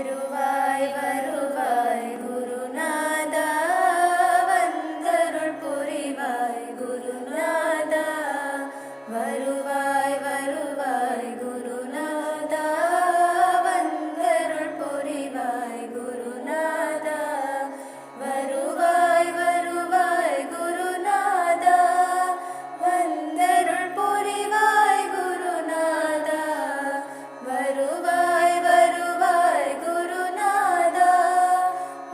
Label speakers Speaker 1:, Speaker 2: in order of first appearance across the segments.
Speaker 1: வருவாய் வருவாய் குருநாதா, வந்தருள் புரிவாய் குருநாதா. வருவாய் வருவாய் குருநாதா, வந்தருள் புரிவாய் குருநாதா. வருவாய் வருவாய் குருநாதா, வந்தருள் புரிவாய் குருநாதா. வருவாய் வருவாய் குருநாதா,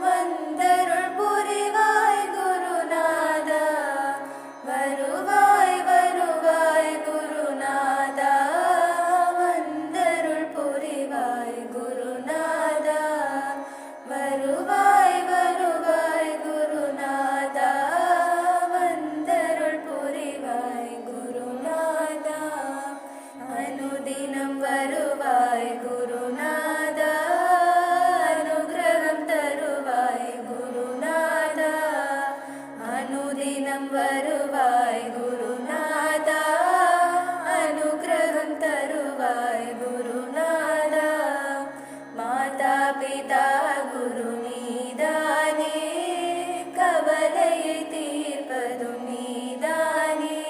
Speaker 1: வந்தருள் புரிவாய் குருநாதா. வருவாய் வருவாய் குருநாதா, வந்தருள் புரிவாய் குருநாதா. வருவாய் வருவாய் குருநாதா, வந்தருள் புரிவாய் குருநாதா. அனுதினம் வருவாய் குருநாதா, அனுகிரகம் தருவாய் குருநாதா. அனுதினம் வருவாய் குருநாதா, அனுகிரகம் தருவாய் குருநாதா. மாதா பிதா குரு நீதானே, கவலையை தீர்ப்பதும் நீதானே.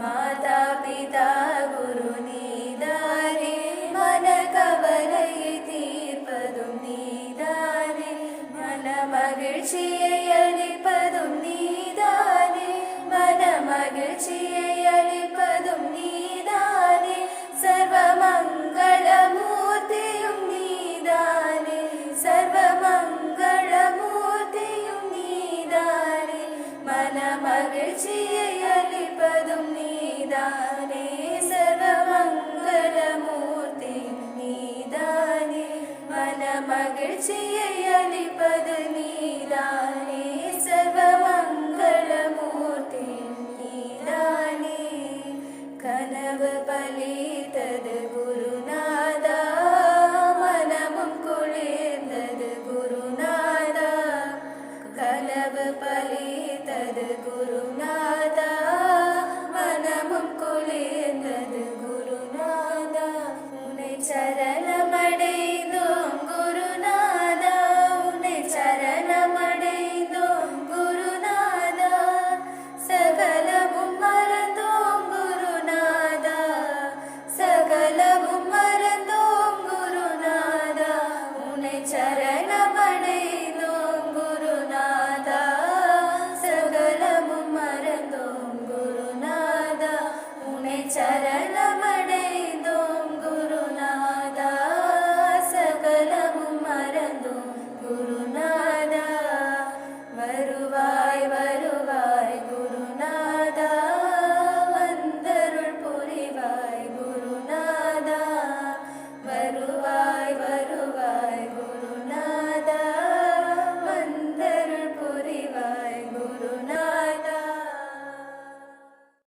Speaker 1: மாதா பிதா குரு நீதானே, மன கவலையை தீர்ப்பதும் நீதானே. மன மகிழ்ச்சியை அளிப்பதும் நீதானே, மன மகிழ்ச்சியை அளிப்பதும் நீதானே. சர்வமங்களமூர்த்தியும் நீதானே, சர்வமங்களமூர்த்தியும் நீதானே. மன மகிழ்ச்சியை அளிப்பதும் நீதானே, சர்வமங்களமூர்த்தியும் நீதானே. மன மகிழ்ச்சியை அளிப்பது நீதானே, சர்வமங்களமூர்த்தியும் நீதானே. கனவு பலித்தது